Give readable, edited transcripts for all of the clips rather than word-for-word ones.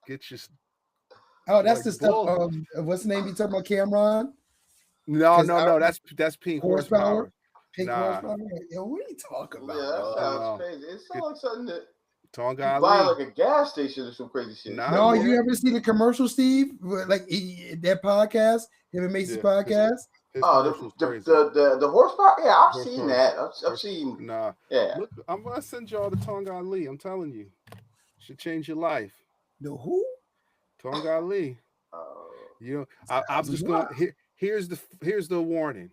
Get your Oh, that's like the stuff. bull. What's the name you talking about, Cameron? No. That's pink Horsepower. horsepower. Pink Nah, horsepower. Yo, what are you talking Yeah, about, that dog? sounds no. crazy. It Get sounds like something that Tonga you buy Ali. like a gas station or some crazy shit. Nah, No, you man. ever see the commercial, Steve? Like that podcast, him and Macy's Yeah, podcast. his Oh, commercial is the, crazy. the horsepower. Yeah, I've seen Horsepower. that. I've seen. Nah, Yeah. look, I'm gonna send y'all the Tonga Ali. I'm telling you, should change your life. The who? Tonga Ali. You know, I'm Sounds just wild. gonna here's the warning.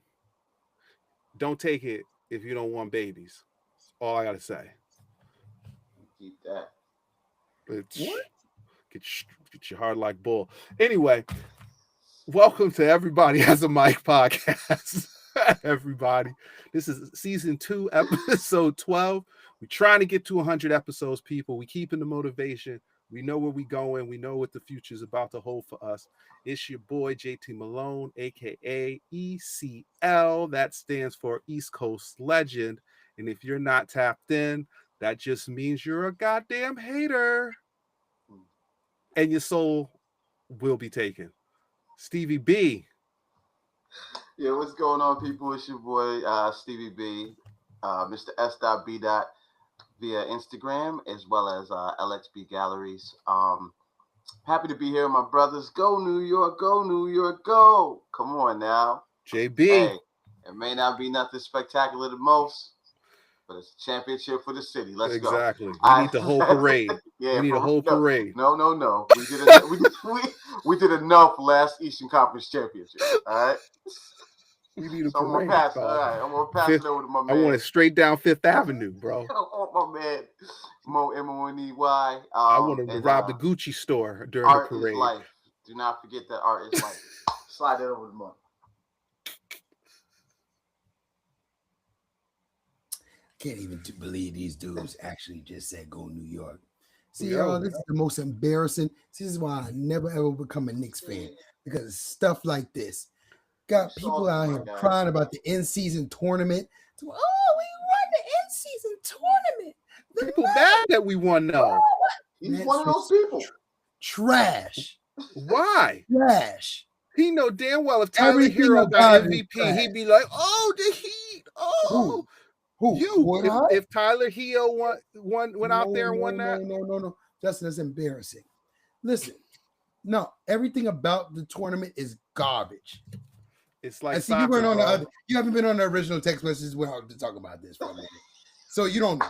Don't take it if you don't want babies. That's all I gotta say. Keep that. It's, What? get your heart like bull. Anyway, welcome to Everybody Has a Mic podcast. Everybody, this is season 2, episode 12. We're trying to get to 100 episodes, people. We keeping the motivation. We know where we going. We know what the future is about to hold for us. It's your boy JT Malone, aka ECL. That stands for East Coast Legend. And if you're not tapped in, that just means you're a goddamn hater. And your soul will be taken. Stevie B. Yeah, what's going on, people? It's your boy Stevie B, Mr. S.B. via Instagram as well as LXB Galleries. Happy to be here, my brothers. Go New York, go New York, go! Come on now, JB. Hey, it may not be nothing spectacular the most, but it's a championship for the city. Let's go. Exactly. We need the whole parade. Yeah, we need a whole parade. No. We did enough last Eastern Conference championship. All right. We need a So I'm parade. gonna pass. All right, I'm gonna pass it over to my man. I want it straight down Fifth Avenue, bro. I want my man Mo M-O-N-E-Y. I want to rob the Gucci store during the art parade. Is life. Do not forget that art is life. Slide that over to Mo. Can't even believe these dudes actually just said go New York. See, Yo. y'all, this is the most embarrassing. This is why I never ever become a Knicks fan, because of stuff like this. Got people out here crying about the in-season tournament. Oh, we won the in-season tournament. People mad that we won though. He's one of those people. Trash. Why? Trash. He know damn well if Tyler Everything Hero got about it is MVP, trash. he'd be like, "Oh, the Heat! Oh, Who? you! If Tyler Hero went out there and won that, No. Justin, that's embarrassing. Listen, no, everything about the tournament is garbage. it's like I see soccer, you weren't on the bro. other. You haven't been on the original text messages. Well, to talk about this for a minute, so you don't know.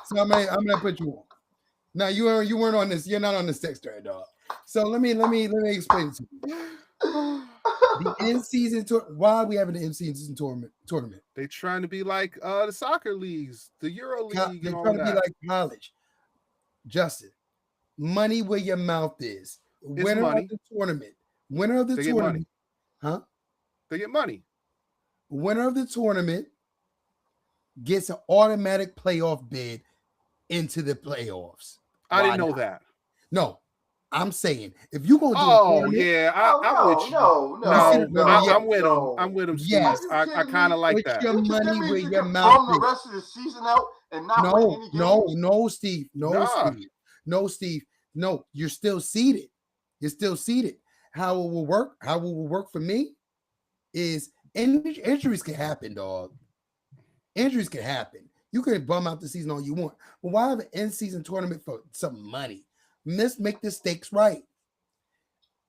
So I'm gonna put you on. Now you weren't on this. You're not on this text thread, dog. So let me explain it to you. The in-season tournament. Why are we having the in-season tournament? They trying to be like the soccer leagues, the Euro League, They're and all trying to that. be like college. Justin, money where your mouth is. Winner money. of the tournament. Winner of the They get tournament. money. Huh? They get money. Winner of the tournament gets an automatic playoff bid into the playoffs. I didn't know that. No, I'm saying if you're gonna do Oh yeah, I'm with you. No. I'm with him. I'm with him. Yes. Steve. I kind of like put that. your money where you your can mouth bum is. the rest of the season out and not win any games? No, Steve. Nah. Steve. No, you're still seated. How it will work for me is injuries can happen, dog. Injuries can happen. You can bum out the season all you want. But why have an in-season tournament for some money? Let's make the stakes right.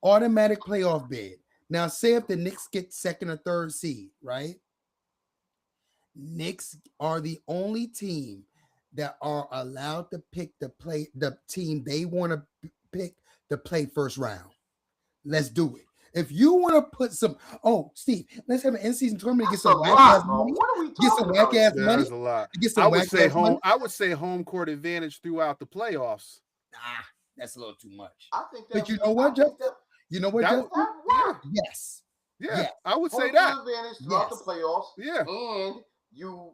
Automatic playoff bid. Now, say if the Knicks get second or third seed, right? Knicks are the only team that are allowed to pick the team they want to pick to play first round. Let's do it. If you want to put some, Steve, let's have an in-season tournament. Get some whack ass money. What are we talking Get some whack ass money. There's a lot. Get some I would whack say ass money. I would say home court advantage throughout the playoffs. That's a little too much. I think But you know what, Justin? You know what, Justin? Yes. Yeah, I would say Home that. field advantage throughout the playoffs. Yeah. And you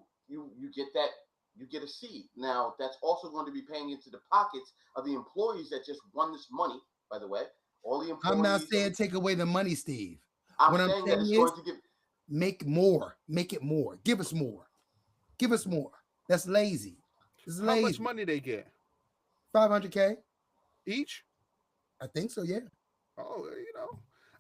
get that. You get a seed. Now that's also going to be paying into the pockets of the employees that just won this money. By the way, all the employees. I'm not saying take away the money, Steve. I'm what saying I'm that saying it's is going to give. make more. Make it more. Give us more. Give us more. That's lazy. It's lazy. How much money they get? $500K Each? I think so. Yeah. Oh,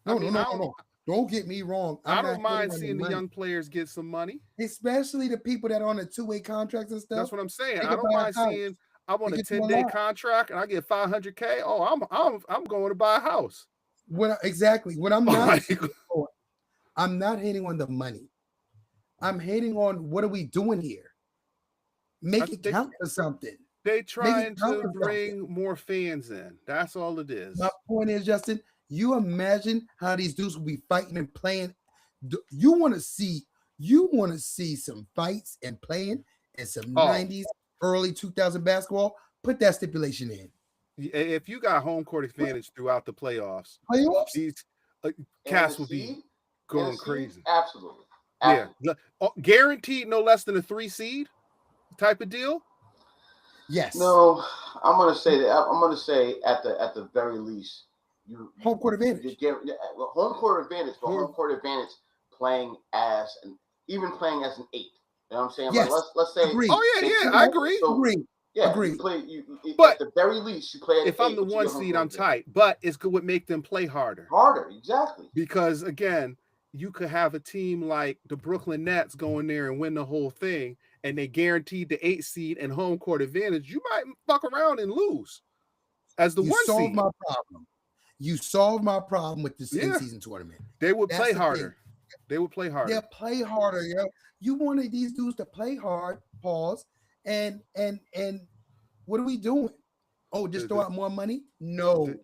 No. Don't get me wrong. I don't mind seeing the young players get some money, especially the people that are on the 2-way contracts and stuff. That's what I'm saying. I don't mind seeing. I'm on a 10-day contract and I get $500K. Oh, I'm going to buy a house. Exactly. When I'm not, I'm not hating on the money. I'm hating on what are we doing here? Make it count for something. They trying to bring more fans in. That's all it is. My point is, Justin, you imagine how these dudes will be fighting and playing. You want to see some fights and playing in some 90s, early 2000 basketball. Put that stipulation in. If you got home court advantage throughout the playoffs, these cats will be going crazy. Absolutely. Yeah, guaranteed no less than a 3 seed type of deal. Yes. No, I'm gonna say that. I'm gonna say at the very least, home court advantage. Home court advantage, but home court advantage playing as an 8. You know what I'm saying? Yes. Like let's say. Agreed. Oh yeah, I agree. So, yeah, agreed. But at the very least, you play. If I'm the 1 seed, I'm tight. But it's good would make them play harder. Exactly. Because again, you could have a team like the Brooklyn Nets go in there and win the whole thing, and they guaranteed the 8 seed and home court advantage. You might fuck around and lose as the 1 seed. You solved my problem with this in-season tournament. They would play harder. They'll play harder. Yo. You wanted these dudes to play hard. Pause. And what are we doing? Oh, just throw out more money? No.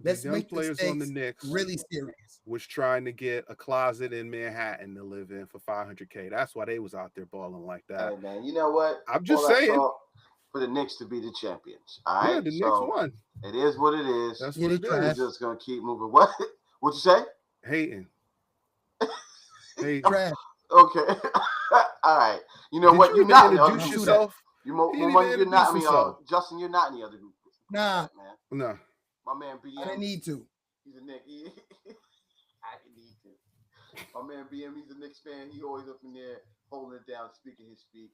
Let's make players on the Knicks really serious. Was trying to get a closet in Manhattan to live in for $500K. That's why they was out there balling like that. Hey man, you know what? I'm just saying for the Knicks to be the champions. All right. Yeah, the Knicks won. It is what it is. That's what it is. We're just gonna keep moving. What you say? Hating. Okay. All right. You know what? You're not introduce yourself. You're not. I mean, Justin, you're not in the other group. Nah, man. No. My man BM. I didn't need to. He's a Knicks. I didn't need to. My man BM, he's a Knicks fan. He always up in there holding it down, speaking his speak.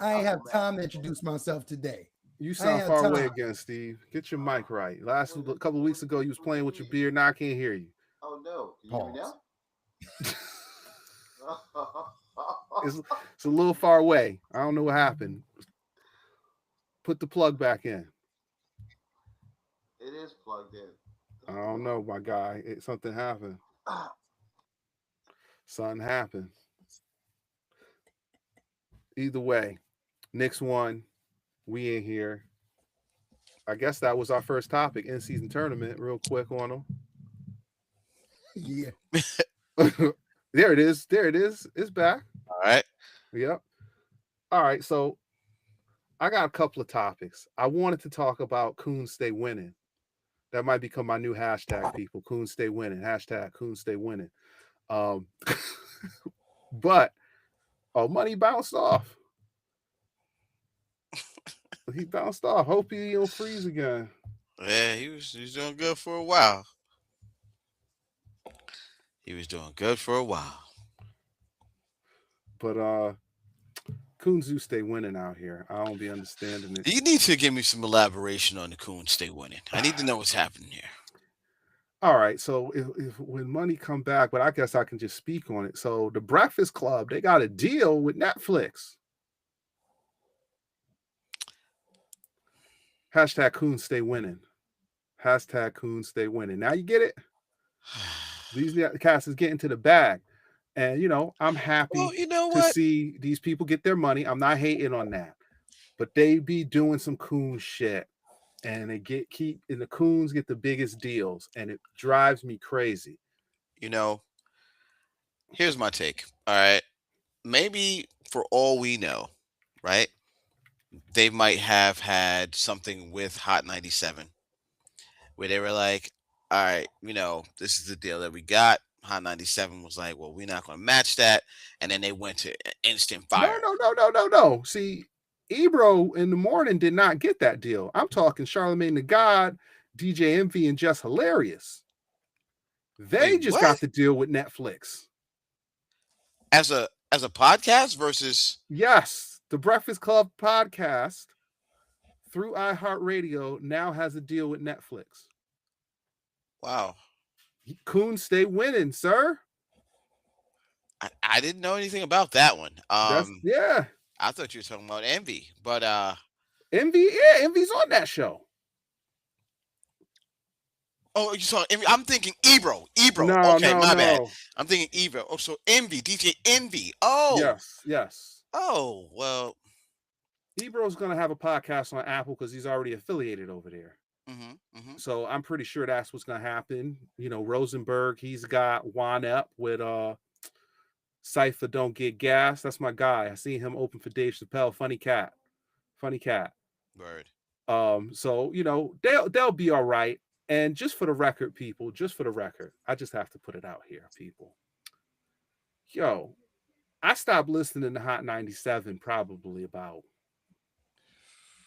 I ain't have time to introduce myself today. You sound far away again, Steve. Get your mic right. A couple of weeks ago, you was playing with your beard. Now I can't hear you. Oh no! Can you hear me now? It's a little far away. I don't know what happened. Put the plug back in. It is plugged in. I don't know, my guy. Something happened. Something happened. Either way, Knicks won. We in here. I guess that was our first topic, in-season tournament. Real quick on them. Yeah. There it is. It's back. All right. Yep. All right. So I got a couple of topics. I wanted to talk about Coons stay winning. That might become my new hashtag, people. Coons stay winning. Hashtag Coons stay winning. But Money bounced off. He bounced off. Hope he don't freeze again. Yeah, he was doing good for a while. But Coons do stay winning out here. I don't be understanding it. You need to give me some elaboration on the Coons stay winning. I need to know what's happening here. All right, so if when money come back, but I guess I can just speak on it. So the Breakfast Club, they got a deal with Netflix. Hashtag Coons stay winning. Hashtag Coons stay winning. Now you get it? These cats is getting to the bag. And, I'm happy to see these people get their money. I'm not hating on that. But they be doing some coon shit. And they the Coons get the biggest deals. And it drives me crazy. Here's my take. All right. Maybe for all we know, right? They might have had something with Hot 97 where they were like, all right, this is the deal that we got. Hot 97 was like, well, we're not going to match that. And then they went to instant fire. No. See, Ebro in the morning did not get that deal. I'm talking Charlamagne the God, DJ Envy, and Just Hilarious. They got the deal with Netflix. As a podcast versus? Yes. The Breakfast Club podcast through iHeartRadio now has a deal with Netflix. Wow. Coon stay winning, sir. I didn't know anything about that one. Yeah. I thought you were talking about Envy, but Envy, yeah, Envy's on that show. oh, you saw Envy. I'm thinking Ebro. Ebro. No, Okay, no, my bad. no. I'm thinking Ebro. Oh, so Envy, DJ Envy. Oh, Yes. oh, well. Ebro's gonna have a podcast on Apple because he's already affiliated over there. So I'm pretty sure that's what's gonna happen. You know, Rosenberg, he's got Juan Ep with Cypher Don't Get Gas. That's my guy. I seen him open for Dave Chappelle. Funny cat. Word. So you know, they'll be all right. And just for the record, people, I just have to put it out here, people. Yo, I stopped listening to Hot 97 probably about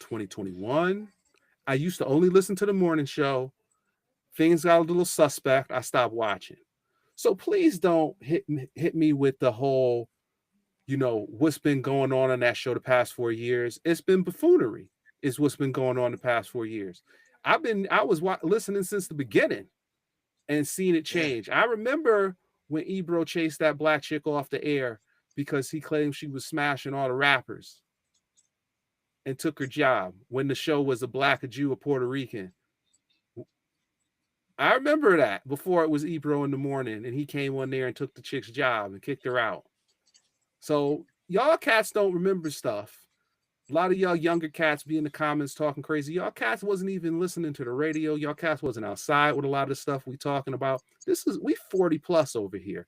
2021. I used to only listen to the morning show. Things got a little suspect. I stopped watching. So please don't hit me with the whole, you know, what's been going on in that show the past 4 years. It's been buffoonery. Is what's been going on the past 4 years. I was listening since the beginning and seeing it change. Yeah. I remember when Ebro chased that black chick off the air because he claimed she was smashing all the rappers and took her job when the show was a black, a Jew, a Puerto Rican. I remember that before it was Ebro in the morning and he came on there and took the chick's job and kicked her out. So y'all cats don't remember stuff. A lot of y'all younger cats be in the comments talking crazy. Y'all cats wasn't even listening to the radio. Y'all cats wasn't outside with a lot of the stuff we talking about. We 40 plus over here.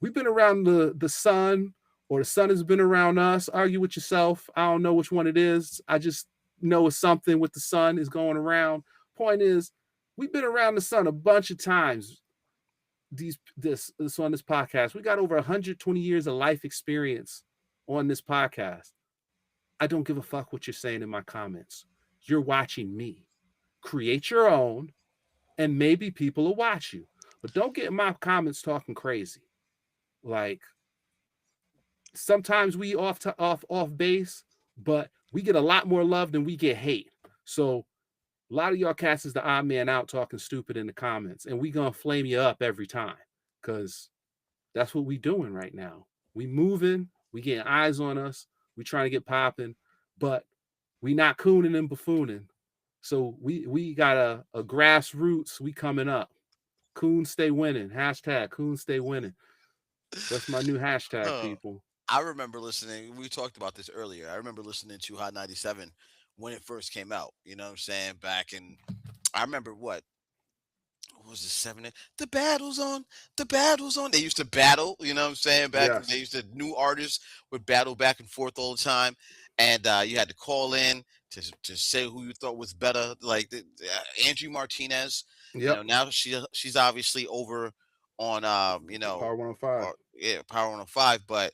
We've been around the sun, or the sun has been around us. Argue with yourself. I don't know which one it is. I just know it's something with the sun is going around. Point is, we've been around the sun a bunch of times. This on this podcast. We got over 120 years of life experience on this podcast. I don't give a fuck what you're saying in my comments. You're watching me. Create your own, and maybe people will watch you. But don't get in my comments talking crazy. Like, sometimes we off base, but we get a lot more love than we get hate. So a lot of y'all cats is the odd man out talking stupid in the comments, and we gonna flame you up every time because that's what we doing right now. We moving, we getting eyes on us. We trying to get popping, but we not cooning and buffooning. So we got a grassroots. We coming up. Coon stay winning. Hashtag Coon stay winning. That's my new hashtag, people. I remember listening. We talked about this earlier. I remember listening to Hot 97 when it first came out. You know what I'm saying? Back in, I remember what was it, 7? The battle's on. They used to battle, you know what I'm saying? Back they used to, new artists would battle back and forth all the time. And you had to call in to say who you thought was better. Like Angie Martinez. Yep. You know, now she's obviously over on Power 105. Power 105. But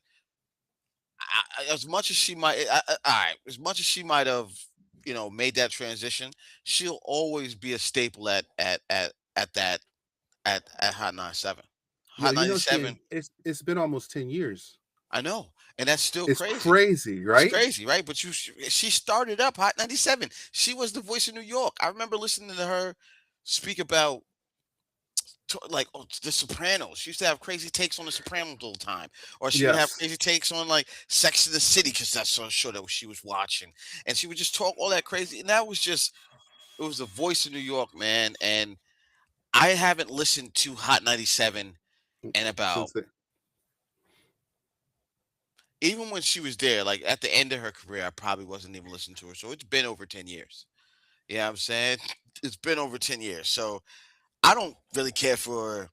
as much as she might have, you know, made that transition, she'll always be a staple at Hot 97. Hot 97. It's been almost 10 years. I know, and that's still it's crazy, right? It's crazy, right? But she started up Hot 97. She was the voice of New York. I remember listening to her speak about The Sopranos. She used to have crazy takes on The Sopranos all the time, or she would have crazy takes on like Sex and the City because that's a show that she was watching, and she would just talk all that crazy. And that was just, it was the voice of New York, man. And I haven't listened to Hot 97 in about, even when she was there, like at the end of her career, I probably wasn't even listening to her. So it's been over 10 years. You know what I'm saying? It's been over 10 years. So I don't really care for,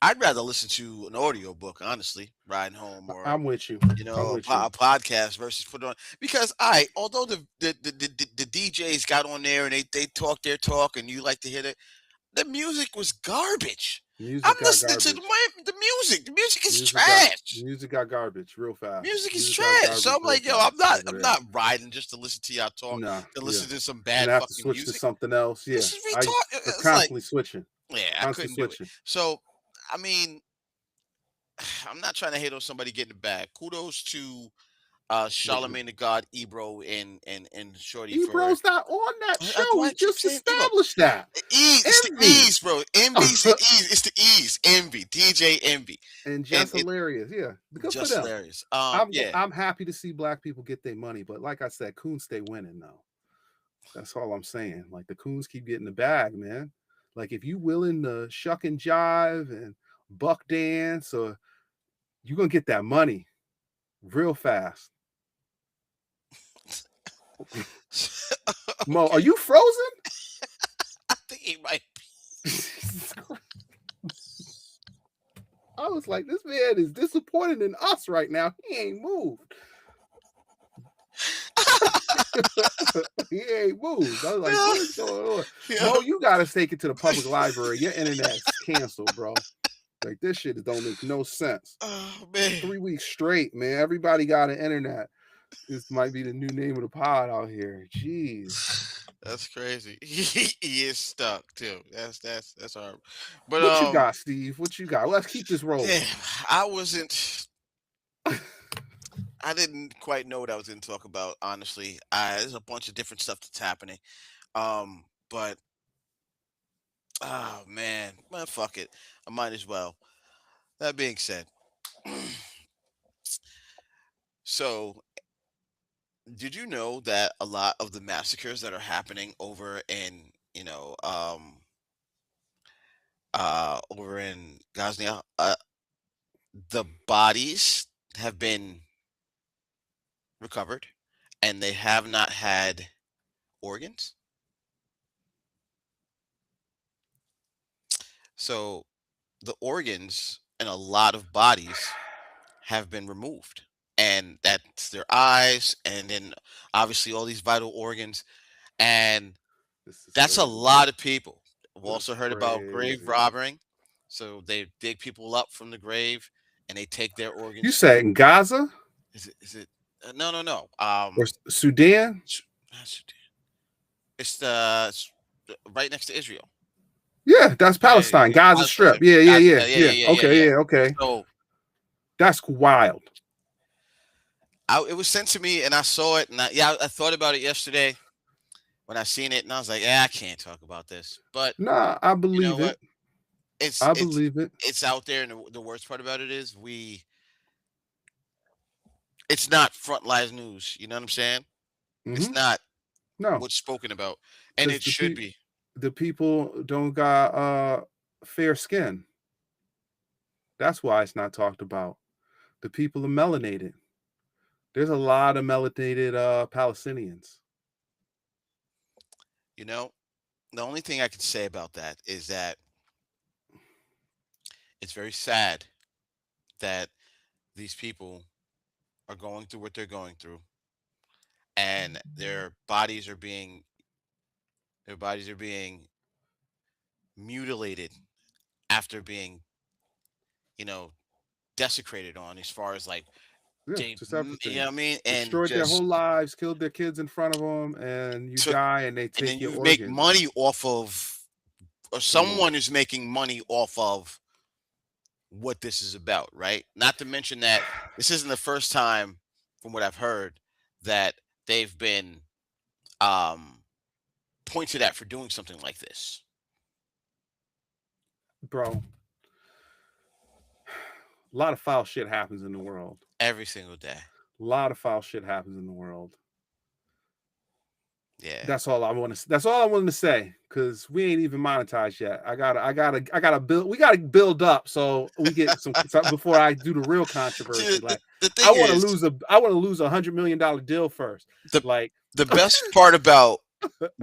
I'd rather listen to an audio book, honestly, riding home, or I'm with you. You know, a podcast versus put on, because although the DJs got on there and they talk their talk and you like to hear it, the music was garbage. I'm listening to the music. The music is trash. Music got garbage real fast. Music is trash. So I'm like, yo, I'm not riding just to listen to y'all talk. To listen to some bad fucking switch music. To something else. Yeah, this is retarded. It's constantly switching. Yeah, I couldn't do it. So, I mean, I'm not trying to hate on somebody getting it back. Kudos to Charlemagne the God, Ebro, and Shorty for. Ebro's not on that That's show. why We I keep just saying Ebro. established that. Ease, it's the Envy. ease, bro. Envy's the ease. It's the ease. Envy, DJ Envy, And just it- hilarious. Yeah. Good just for them. hilarious. I'm Yeah. happy to see black people get their money, but like I said, Coons stay winning though. That's all I'm saying. Like the Coons keep getting the bag, man. Like if you willing to shuck and jive and buck dance, or you're gonna get that money real fast. Mo, are you frozen? I think he might be. I was like, this man is disappointed in us right now. He ain't moved. He ain't moved. I was like, what is going on? Mo, you gotta take it to the public library. Your internet's canceled, bro. Like this shit don't make no sense. Oh man. 3 weeks straight, man. Everybody got an internet. This might be the new name of the pod out here. Jeez. That's crazy. He is stuck too. That's hard. But What you got, Steve? What you got? Let's keep this rolling. damn, I wasn't. I didn't quite know what I was going to talk about. Honestly, there's a bunch of different stuff that's happening. But oh man, well, fuck it. I might as well. That being said, so did you know that a lot of the massacres that are happening over in over in Ghazni, the bodies have been recovered and they have not had organs? So the organs in a lot of bodies have been removed, and that's their eyes, and then obviously all these vital organs, and that's a lot of people. I've also heard about grave robbing. So they dig people up from the grave and they take their organs. You said in Gaza? Is it no. Or Sudan? It's right next to Israel. Yeah, that's Palestine. Gaza Strip. Yeah. Okay. So that's wild. It was sent to me and I saw it, and I thought about it yesterday when I seen it, and I was like, I can't talk about this. But nah, I believe it. I believe it. It's out there, and the worst part about it is it's not frontline news. You know what I'm saying? Mm-hmm. It's not what's spoken about, and it should be. The people don't got fair skin. That's why it's not talked about. The people are melanated. There's a lot of melanated Palestinians. You know, the only thing I can say about that is that it's very sad that these people are going through what they're going through, and their bodies are being mutilated after being, desecrated on, as far as like, just everything. You know what I mean? And destroyed their whole lives, killed their kids in front of them, and you die, and they take your organs. Make money off of, or someone is making money off of what this is about, right? Not to mention that this isn't the first time, from what I've heard, that they've been pointed at for doing something like this. Bro, a lot of foul shit happens in the world. Every single day. A lot of foul shit happens in the world. Yeah. That's all I want to say, because we ain't even monetized yet. I gotta build. We gotta build up so we get some before I do the real controversy. See, like I want to lose $100 million deal first. The best part about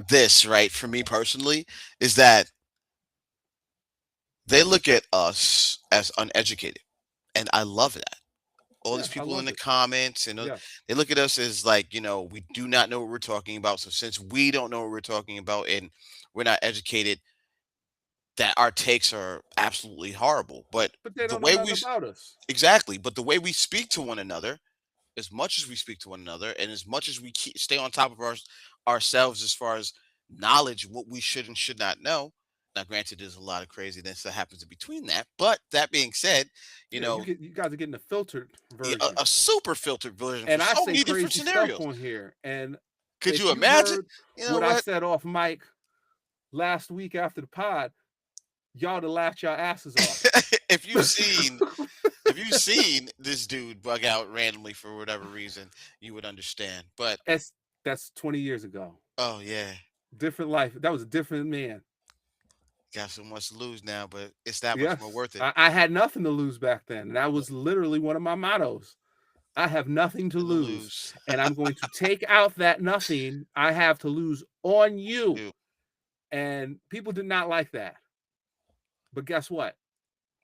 this, right, for me personally, is that they look at us as uneducated, and I love that. All these people in the comments, and they look at us as like, we do not know what we're talking about. So since we don't know what we're talking about and we're not educated, that our takes are absolutely horrible. But they don't know about us. Exactly. But the way we speak to one another, as much as we speak to one another, and as much as we stay on top of ourselves as far as knowledge, what we should and should not know, Now, granted, there's a lot of craziness that happens in between that. But that being said, you Yeah, know, you guys are getting a filtered yeah, version. a super filtered version for And I so say many different crazy stuff scenarios. on here. And Could if you you imagine? heard You know what I what? said off mic last week after the pod, y'all to laugh your asses off. if you've seen if you've seen this dude bug out randomly for whatever reason, you would understand. But That's 20 years ago. oh yeah, Different life. That was a different man. got so much to lose now, but it's that much more Yes. worth it. I had nothing to lose back then. And that was literally one of my mottos. I have nothing to lose. And I'm going to take out that nothing I have to lose on you. You. And people did not like that. But guess what?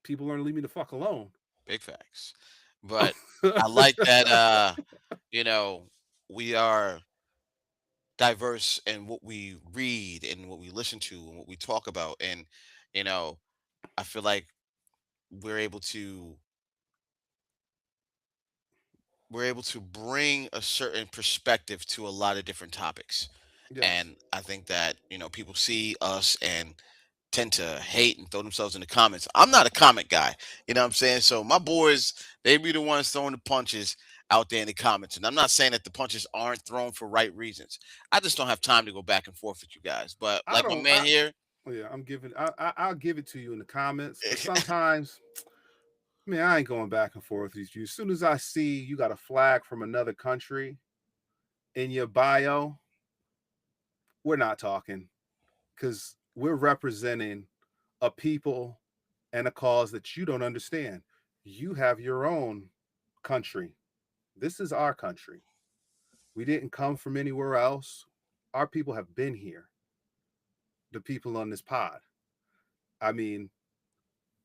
People learn to leave me the fuck alone. Big facts. But I like that you know, we are diverse in what we read and what we listen to and what we talk about. And, you know, I feel like we're able to we're able to bring a certain perspective to a lot of different topics. Yes. And I think that, you know, people see us and tend to hate and throw themselves in the comments. I'm not a comment guy, you know what I'm saying? So my boys, they be the ones throwing the punches out there in the comments. And I'm not saying that the punches aren't thrown for right reasons. I just don't have time to go back and forth with you guys. But I like my don't man here, yeah, I'll give it to you in the comments. But sometimes, man, I ain't going back and forth with you. As soon as I see you got a flag from another country in your bio, we're not talking, because we're representing a people and a cause that you don't understand. You have your own country. This is our country. We didn't come from anywhere else. Our people have been here. The people on this pod. I mean,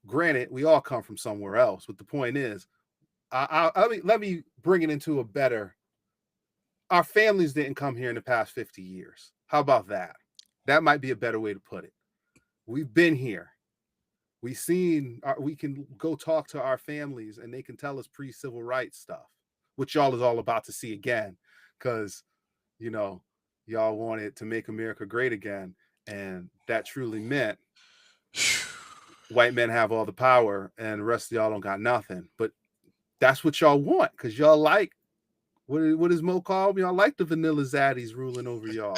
granted, we all come from somewhere else, but the point is, let me bring it into a better. Our families didn't come here in the past 50 years. How about that? That might be a better way to put it. We've been here. We can go talk to our families and they can tell us pre-civil rights stuff, which y'all is all about to see again, because, you know, y'all wanted to make America great again. And that truly meant white men have all the power and the rest of y'all don't got nothing. But that's what y'all want, because y'all like, what does Mo call me? Y'all like the vanilla zaddies ruling over y'all.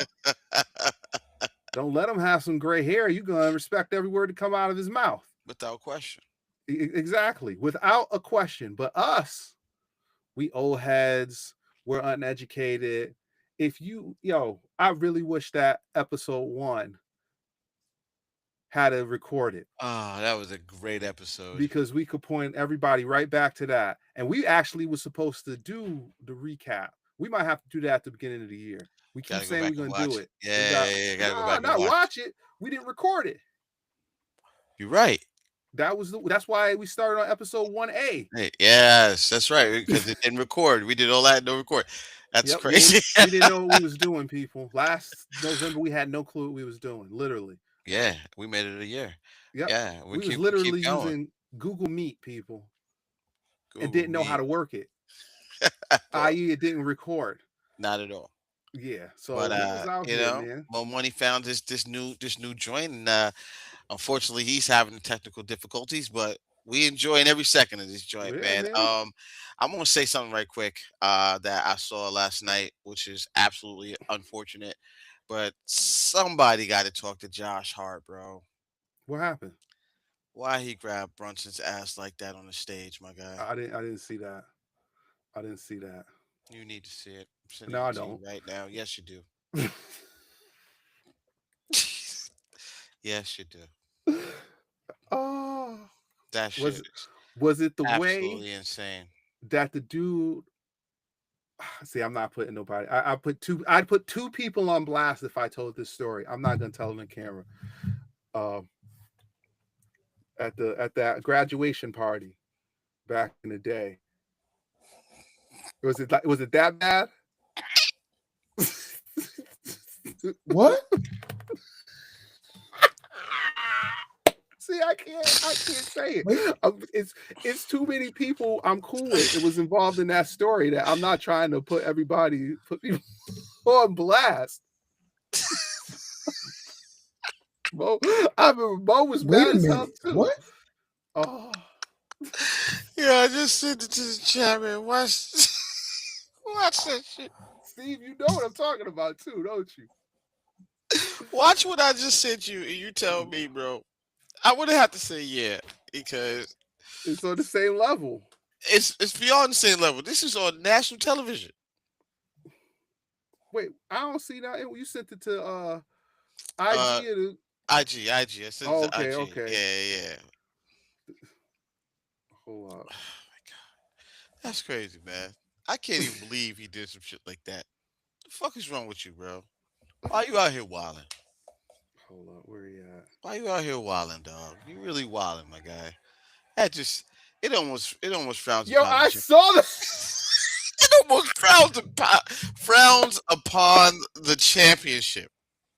Don't let him have some gray hair. You're going to respect every word to come out of his mouth. without question. Exactly. Without a question. But us, we old heads, we're uneducated. I really wish that episode 1 had to record it, Oh, that was a great episode. because we could point everybody right back to that. And we actually was supposed to do the recap. We might have to do that at the beginning of the year. We keep Gotta go saying back we're and going to do watch it. Yeah, gotta go back and Not watch. watch it. We didn't record it. You're right. That's why we started on episode 1A. Hey, yes, that's right. Because it didn't record. We did all that, no record. That's Yep, crazy. we didn't know what we was doing, people. Last November, we had no clue what we was doing, literally. Yeah, we made it a year. Yep. Yeah, We was keep literally going. using Google Meet, people, Google and didn't know how Meet. to work it, Well, i.e. it didn't record. not at all. Yeah, so But we was out here, man. Mo Money found this new joint, and unfortunately, he's having technical difficulties, but we enjoying every second of this joint, Yeah, man. man. I'm gonna say something right quick that I saw last night, which is absolutely unfortunate. But somebody got to talk to Josh Hart, bro. What happened? Why he grabbed Brunson's ass like that on the stage, my guy? I didn't see that. I didn't see that. You need to see it. I'm sending No, I it to you don't. right now. Yes, you do. Yes, you do. Oh, That shit was is was it the way absolutely insane. that the dude? See, I'm not putting nobody. I'd put two people on blast if I told this story. I'm not gonna tell them on camera. At that graduation party back in the day, was it that bad? What? See, I can't say it. Wait. It's too many people I'm cool with. It was involved in that story that I'm not trying to put people on blast. Mo, I remember Mo was Wait mad a as hell minute. too. What? Oh, Yeah, I just sent it to the chat, man. Watch that shit. Steve, you know what I'm talking about too, don't you? Watch what I just sent you, and you tell me, bro. I would have to say yeah, because It's on the same level. it's beyond the same level. This is on national television. Wait, I don't see that. You sent it to Uh, IG and IG. I sent it to okay, IG. okay. Yeah. Hold up. Oh my god, that's crazy, man. I can't even believe he did some shit like that. The fuck is wrong with you, bro? Why you out here wilding? Hold up, where he at? Why you out here wilding, dog? You really wilding, my guy. That just it almost frowns Yo, upon I the saw that. it almost frowns upon the championship.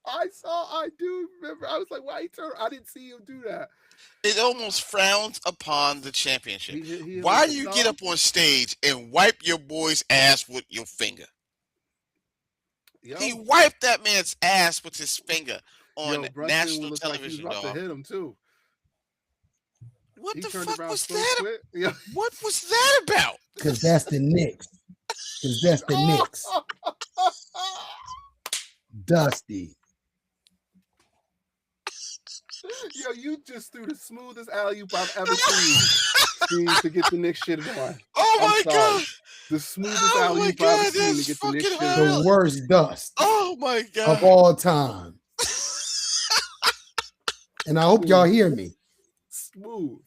I do remember. I was like, why he turned? I didn't see him do that. It almost frowns upon the championship. He Why like, do you no. get up on stage and wipe your boy's ass with your finger? Yo, He wiped that man's ass with his finger on Brunson national looked like he was television, about to dog. hit him too. What He the turned fuck around was so that? quick. Yeah. What was that about? Because that's the Knicks. Because that's the Knicks. Dusty. Yo, you just threw the smoothest alley-oop I've ever seen to get the Knicks shit going. Oh I'm my sorry. god! The smoothest Oh my alley-oop I've ever god! seen to That's get the Knicks fucking shit The going. worst dust Oh my of god! all time. And I hope y'all hear me. Smooth.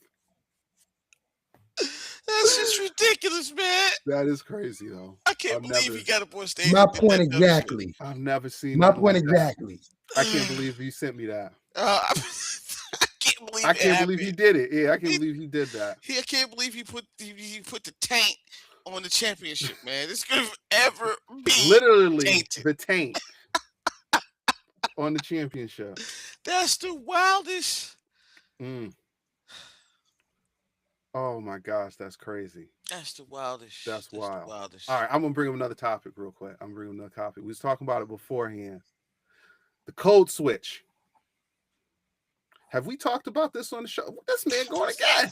That's just ridiculous, man. That is crazy though. I can't I've believe never- he got up on stage. My and did point that dumb shit. exactly. I've never seen My nothing point like that. exactly. I can't believe you sent me that. I can't believe. I can't believe he did it. Yeah, I can't He- believe he did that. I can't believe he put the taint on the championship, man. This could have ever been. Literally tainted. the taint on the championship. That's the wildest. Mm. Oh my gosh, that's crazy. That's the wildest. That's wild. The wildest. All right, I'm gonna bring up another topic real quick. We was talking about it beforehand. The code switch. Have we talked about this on the show? This man going again.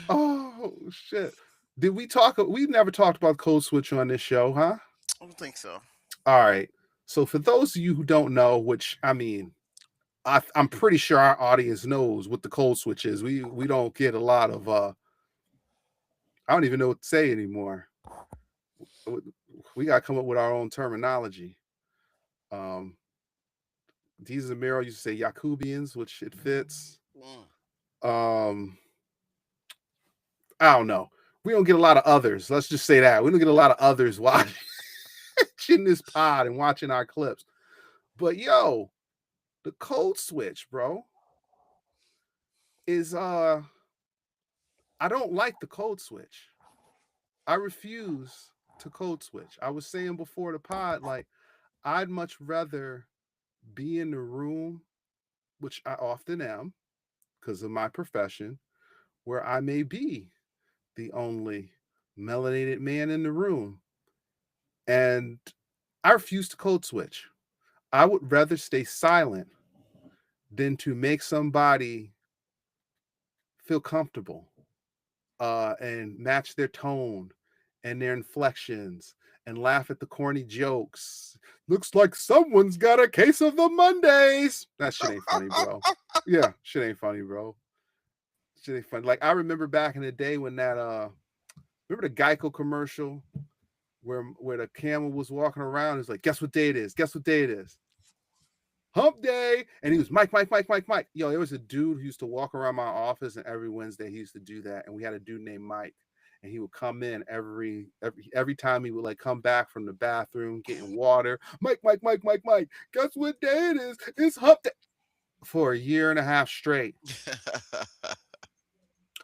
Oh shit. Did we talk? We've never talked about code switch on this show, huh? I don't think so. All right. So for those of you who don't know, which I mean, I'm pretty sure our audience knows what the code switch is. We don't get a lot of I don't even know what to say anymore. We gotta come up with our own terminology. Deez and Mero used to say Yakubians, which it fits. I don't know. We don't get a lot of others. Let's just say that. We don't get a lot of others watching this pod and watching our clips. But yo, the code switch, bro, is I don't like the code switch. I refuse to code switch. I was saying before the pod, like, I'd much rather be in the room, which I often am because of my profession, where I may be the only melanated man in the room. And I refuse to code switch. I would rather stay silent than to make somebody feel comfortable and match their tone and their inflections and laugh at the corny jokes. Looks like someone's got a case of the Mondays. That shit ain't funny, bro. Yeah, shit ain't funny, bro. Shit ain't funny. Like, I remember back in the day when that remember the Geico commercial where the camel was walking around? It's like, guess what day it is? Guess what day it is? Hump day. And he was Mike. Yo, there was a dude who used to walk around my office, and every Wednesday he used to do that. And we had a dude named Mike, and he would come in every time he would like come back from the bathroom getting water. Mike. Guess what day it is? It's hump day. For a year and a half straight.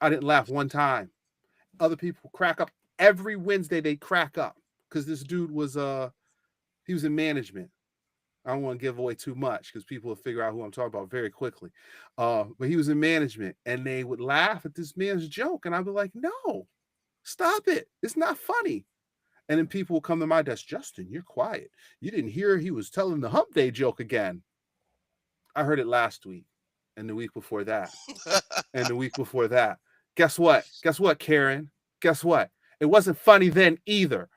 I didn't laugh one time. Other people crack up every Wednesday. They crack up because this dude was he was in management. I don't want to give away too much because people will figure out who I'm talking about very quickly. But he was in management, and they would laugh at this man's joke, and I'd be like, "No, stop it! It's not funny." And then people will come to my desk, Justin, you're quiet. You didn't hear he was telling the hump day joke again. I heard it last week, and the week before that, and the week before that. Guess what? Guess what, Karen? Guess what? It wasn't funny then either.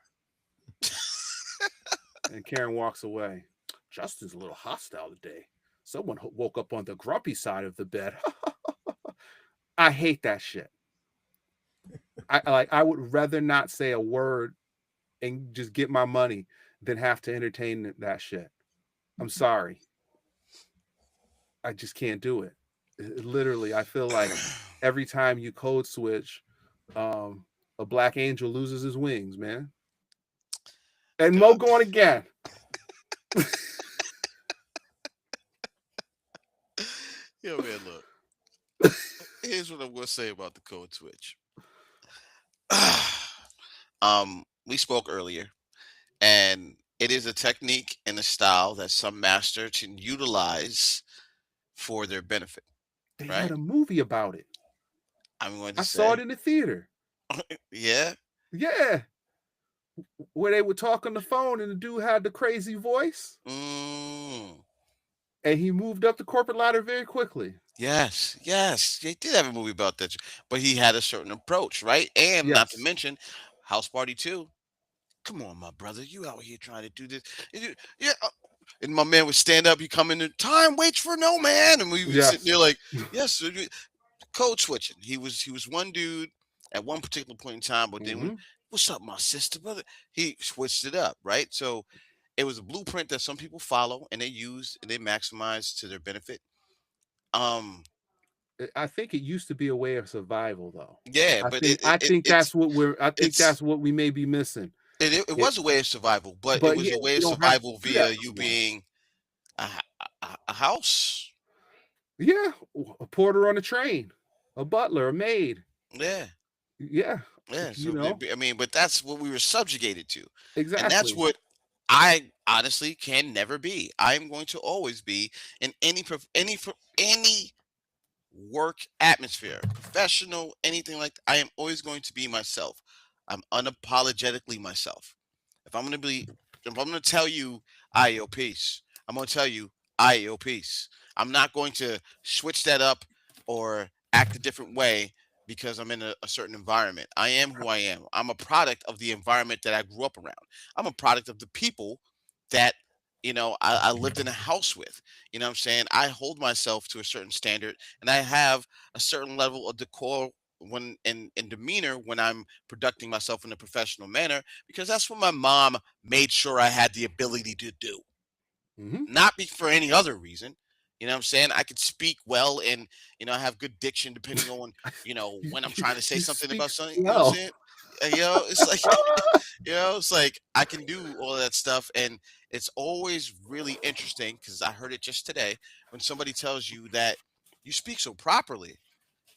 And Karen walks away. Justin's a little hostile today. Someone woke up on the grumpy side of the bed. I hate that shit. I would rather not say a word and just get my money than have to entertain that shit. I'm sorry. I just can't do it. Literally, I feel like every time you code switch, a black angel loses his wings, man. And Mo going again. Yo, man, look. Here's what I'm gonna say about the code switch. We spoke earlier, and it is a technique and a style that some master can utilize for their benefit. They Right? had a movie about it. I'm going to I say, saw it in the theater. yeah. Yeah. Where they would talk on the phone and the dude had the crazy voice. And he moved up the corporate ladder very quickly. Yes, they did have a movie about that, but he had a certain approach, right? And not to Yes. mention, House Party 2. Come on, my brother, you out here trying to do this? Yeah. And my man would stand up. He come in. Time waits for no man, and we would sit Yes. there like, yes, code switching. He was one dude at one particular point in time, but then when, what's up, my sister, brother? He switched it up, right? So it was a blueprint that some people follow and they use and they maximize to their benefit. I think it used to be a way of survival, though. Yeah, I but think that's what that's what we may be missing. It was a way of survival, but it was yeah, a way of you don't have to survival do via that you no more. being a house. Yeah, a porter on a train, a butler, a maid. Yeah. Yeah. Yeah. You So know, I mean, but that's what we were subjugated to. And that's exactly. what I honestly can never be. I am going to always be in any work atmosphere, professional, anything like that. I am always going to be myself. I'm unapologetically myself. If I'm going to tell you IEO peace, I'm going to tell you IEO peace. I'm not going to switch that up or act a different way because I'm in a certain environment. I am who I am. I'm a product of the environment that I grew up around. I'm a product of the people that I lived in a house with. You know what I'm saying? I hold myself to a certain standard and I have a certain level of decor when in demeanor when I'm conducting myself in a professional manner, because that's what my mom made sure I had the ability to do. Not for any other reason. You know what I'm saying? I could speak well and I have good diction depending on when I'm trying to say something about something. You know what I'm saying? It's like it's like I can do all of that stuff, and it's always really interesting because I heard it just today when somebody tells you that you speak so properly.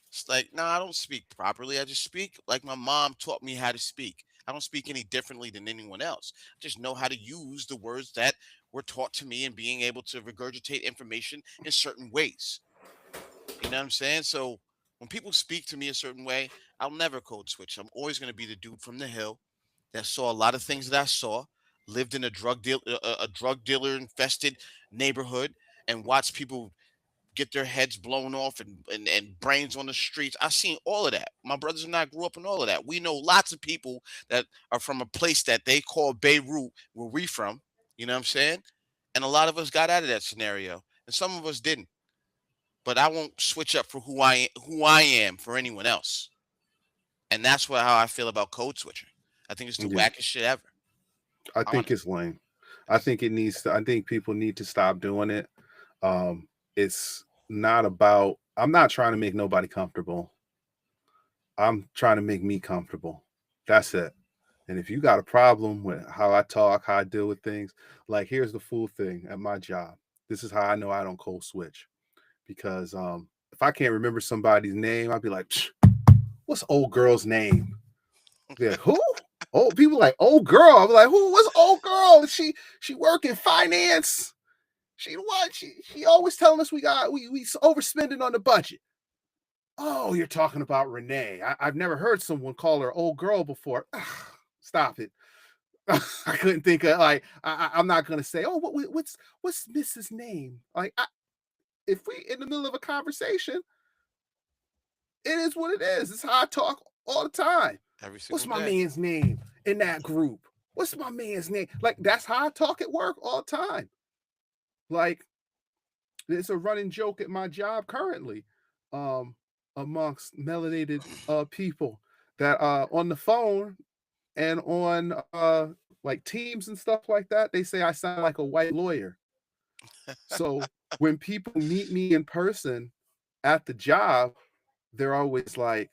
It's like, no, I don't speak properly. I just speak like my mom taught me how to speak. I don't speak any differently than anyone else. I just know how to use the words that were taught to me and being able to regurgitate information in certain ways. You know what I'm saying? So when people speak to me a certain way, I'll never code switch. I'm always going to be the dude from the hill that saw a lot of things that I saw, lived in a drug dealer infested neighborhood, and watched people get their heads blown off and brains on the streets. I've seen all of that. My brothers and I grew up in all of that. We know lots of people that are from a place that they call Beirut, where we from. You know what I'm saying? And a lot of us got out of that scenario, and some of us didn't. But I won't switch up for who I am for anyone else. And that's how I feel about code switching. I think it's the wackest shit ever. I think it's lame. I think it needs to. I think people need to stop doing it. It's not about. I'm not trying to make nobody comfortable. I'm trying to make me comfortable. That's it. And if you got a problem with how I talk, how I deal with things, like here's the fool thing at my job. This is how I know I don't code switch. Because if I can't remember somebody's name, I'd be like, what's old girl's name? Yeah, who? Oh, people like old girl. I'm like, who? What's old girl? She work in finance. She the one. She always telling us we overspending on the budget. Oh, you're talking about Renee. I've never heard someone call her old girl before. Stop it. I couldn't think of like I'm not gonna say, oh, what's Mrs. name? Like if we in the middle of a conversation, it is what it is. It's how I talk all the time. Every What's single my day. man's name in that group? What's my man's name? Like that's how I talk at work all the time. Like it's a running joke at my job currently, amongst melanated people that on the phone and on like Teams and stuff like that, they say I sound like a white lawyer. So when people meet me in person at the job, they're always like,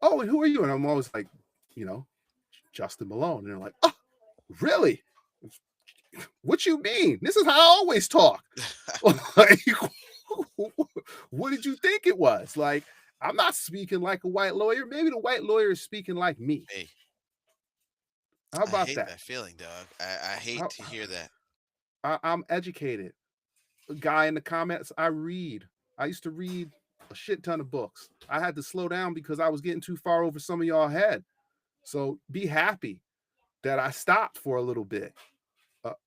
"Oh, and who are you?" And I'm always like, you know, Justin Malone. And they're like, "Oh, really? What you mean? This is how I always talk." Like, what did you think it was? Like, I'm not speaking like a white lawyer. Maybe the white lawyer is speaking like me. Hey, How I about hate that? that feeling, dog. I hate to hear that. I'm educated. A guy in the comments, I read. I used to read a shit ton of books. I had to slow down because I was getting too far over some of y'all head. So be happy that I stopped for a little bit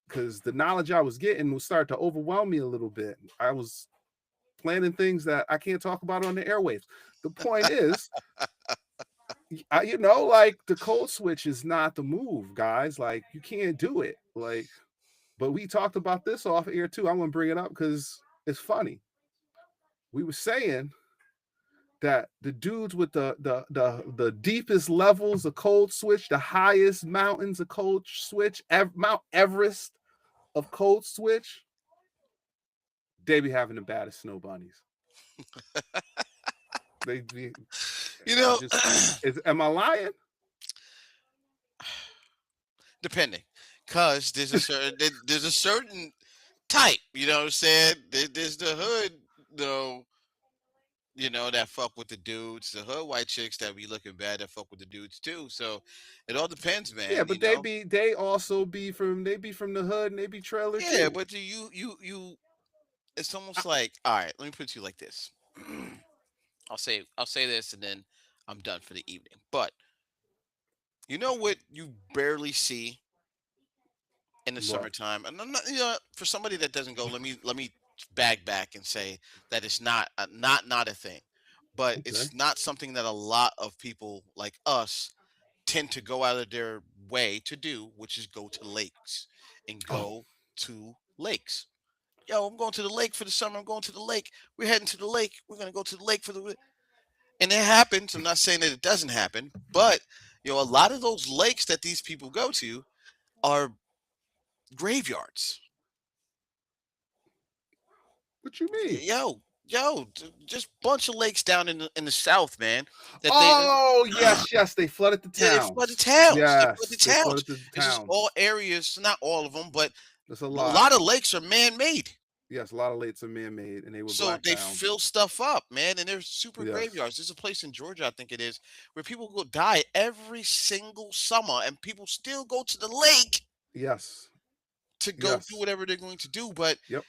because the knowledge I was getting would start to overwhelm me a little bit. I was planning things that I can't talk about on the airwaves. The point is, like the code switch is not the move, guys. Like you can't do it. Like, but we talked about this off air too. I'm gonna bring it up because it's funny. We were saying that the dudes with the deepest levels of code switch, the highest mountains of code switch, Mount Everest of code switch, they be having the baddest snow bunnies. They be, am I lying? Depending, cause there's a certain type. You know what I'm saying? There's the hood, though. You know, that fuck with the dudes, the hood white chicks that be looking bad that fuck with the dudes too. So it all depends, man. Yeah, but they also be from the hood and they be trailer Yeah, too. but it's almost like, all right, let me put it to you like this. I'll say this and then I'm done for the evening. But you know what you barely see in the What? summertime, and I'm not, for somebody that doesn't go, let me bag back and say that it's not a thing, but Okay. it's not something that a lot of people like us tend to go out of their way to do, which is go to lakes and go to lakes. Yo, I'm going to the lake for the summer. I'm going to the lake. We're heading to the lake. We're gonna go to the lake and it happens. I'm not saying that it doesn't happen, but a lot of those lakes that these people go to are graveyards. What you mean? Just bunch of lakes down in the south, man. Yes, they flooded the They towns. flood the towns. Yes, They they flood flooded the the towns. It's just towns. all areas, not all of them, but There's a a lot. lot of lakes are man-made. Yes, a lot of lakes are man-made, and they were So black they towns. fill stuff up, man, and they're super Yes. graveyards. There's a place in Georgia, I think it is, where people go die every single summer, and people still go to the lake. Yes. To go do whatever they're going to do, but yep,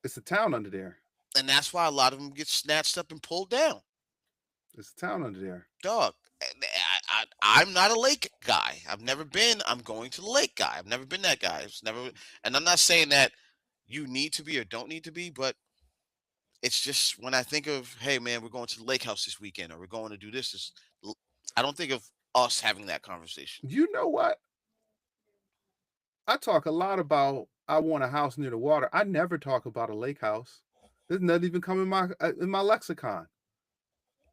it's a town under there, and that's why a lot of them get snatched up and pulled down. It's a town under there, dog. I'm not a lake guy. I've never been. I'm going to the lake guy. I've never been that guy. It's never, and I'm not saying that you need to be or don't need to be, but it's just when I think of, hey man, we're going to the lake house this weekend, or we're going to do this. I don't think of us having that conversation. You know what? I talk a lot about I want a house near the water. I never talk about a lake house. There's nothing even come in my lexicon.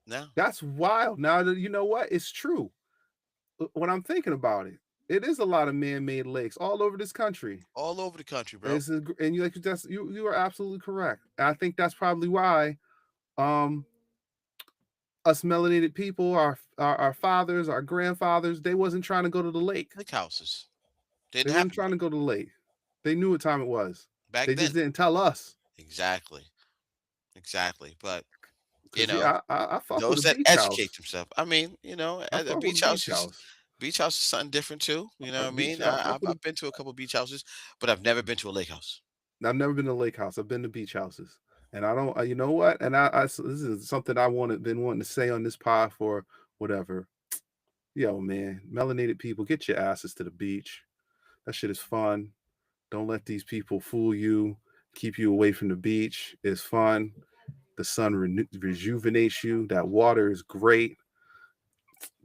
No, that's wild. Now that you know what, it's true. When I'm thinking about it, it is a lot of man-made lakes all over this country. All over the country, bro. And you are absolutely correct. I think that's probably why us melanated people, our fathers, our grandfathers, they wasn't trying to go to the lake. Lake houses. They weren't trying to go to the lake. They knew what time it was. Back then. They just didn't tell us. Exactly. But I fuck those with that educate house. themselves. I mean, a beach house is something different too. You know what I mean? I've been to a couple beach houses, but I've never been to a lake house. I've never been to a lake house. I've been to beach houses, and I don't. You know what? And this is something I been wanting to say on this pod for whatever. Yo, man, melanated people, get your asses to the beach. That shit is fun. Don't let these people fool you. Keep you away from the beach. It's fun. The sun rejuvenates you. That water is great.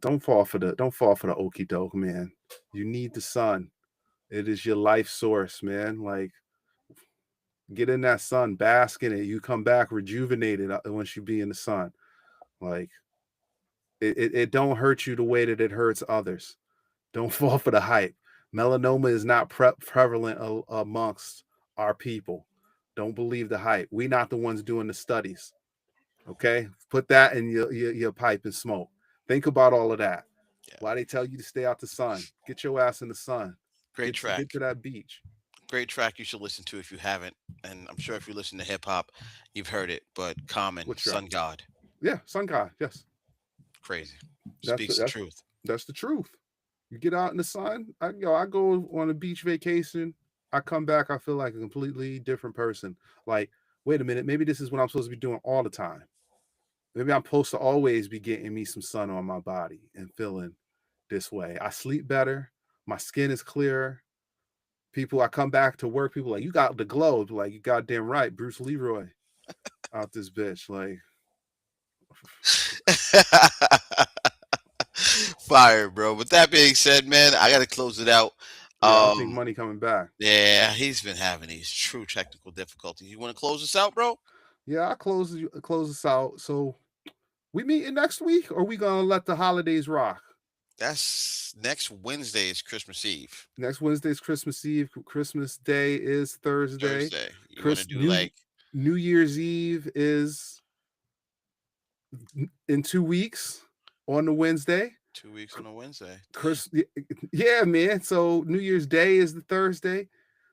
Don't fall for the okie doke, man. You need the sun. It is your life source, man. Like, get in that sun, bask in it. You come back rejuvenated once you be in the sun. Like, it don't hurt you the way that it hurts others. Don't fall for the hype. Melanoma is not prevalent amongst our people. Don't believe the hype. We're not the ones doing the studies. Okay, put that in your pipe and smoke. Think about all of that. Yeah. Why they tell you to stay out the sun? Get your ass in the sun. Great track. Get to that beach. Great track you should listen to if you haven't. And I'm sure if you listen to hip hop, you've heard it. But Common, Sun God. Yeah, Sun God. Yes. Crazy. Speaks the truth. That's the truth. You get out in the sun. I go on a beach vacation. I come back. I feel like a completely different person. Like, wait a minute. Maybe this is what I'm supposed to be doing all the time. Maybe I'm supposed to always be getting me some sun on my body and feeling this way. I sleep better. My skin is clearer. I come back to work. People like, you got the glow. Like, you goddamn right. Bruce Leroy out this bitch. Like, fire, bro. With that being said, man, I gotta close it out. I think Money coming back. Yeah, he's been having these true technical difficulties. You want to close this out, bro? Yeah, I'll close this out. So we meeting next week, or we gonna let the holidays rock? That's next Wednesday is Christmas Eve. Next Wednesday is Christmas Eve. Christmas Day is Thursday. You want to do New Year's Eve is in 2 weeks on the Wednesday. 2 weeks on a Wednesday. Yeah, man. So New Year's Day is the Thursday.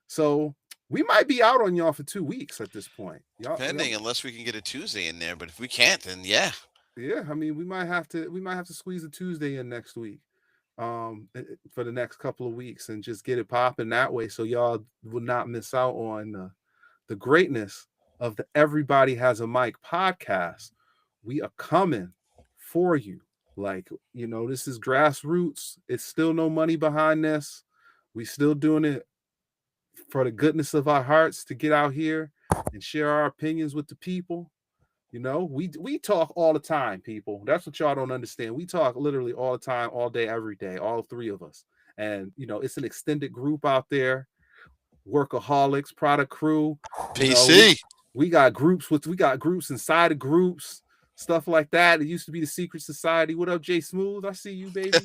So we might be out on y'all for 2 weeks at this point. Depending, unless we can get a Tuesday in there. But if we can't, then yeah. Yeah, I mean, we might have to squeeze a Tuesday in next week, for the next couple of weeks, and just get it popping that way, so y'all will not miss out on the greatness of the Everybody Has a Mic podcast. We are coming for you. Like, this is grassroots. It's still no money behind this. We still doing it for the goodness of our hearts to get out here and share our opinions with the people. We talk all the time, people. That's what y'all don't understand. We talk literally all the time, all day, every day, all three of us. And, it's an extended group out there. Workaholics, Product Crew. PC. We got groups inside of groups, stuff like that. It used to be the Secret Society. What up, Jay Smooth? I see you, baby.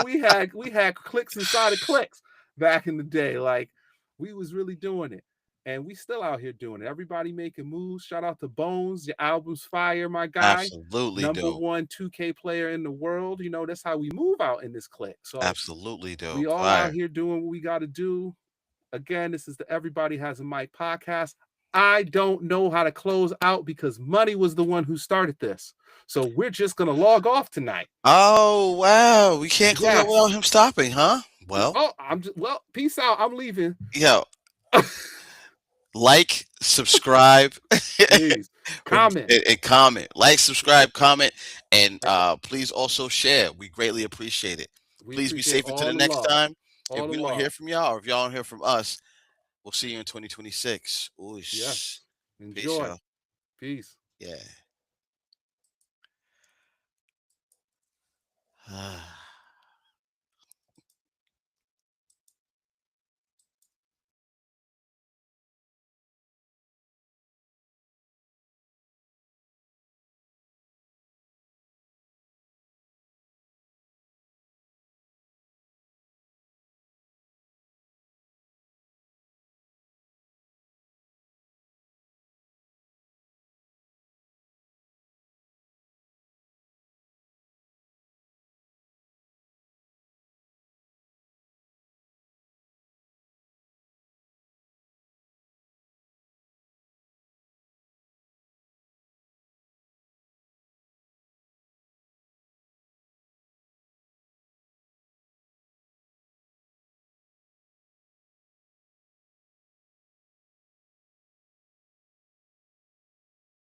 We had cliques inside of cliques back in the day. Like, we was really doing it. And we still out here doing it. Everybody making moves. Shout out to Bones. Your album's fire, my guy. Absolutely Number dope. 1 2K player in the world. That's how we move out in this clique. So absolutely dope. We all out here doing what we got to do. Again, this is the Everybody Has a Mic podcast. I don't know how to close out because Money was the one who started this. So we're just going to log off tonight. Oh, wow. We can't close out without him stopping, huh? Well. Peace out. I'm leaving. Yo. Like, subscribe, please comment, and comment. Like, subscribe, comment, and please also share. We greatly appreciate it. Please be safe until the next time. If we don't hear from y'all, or if y'all don't hear from us, we'll see you in 2026. Ooh, yes. Enjoy. Peace. Peace. Yeah.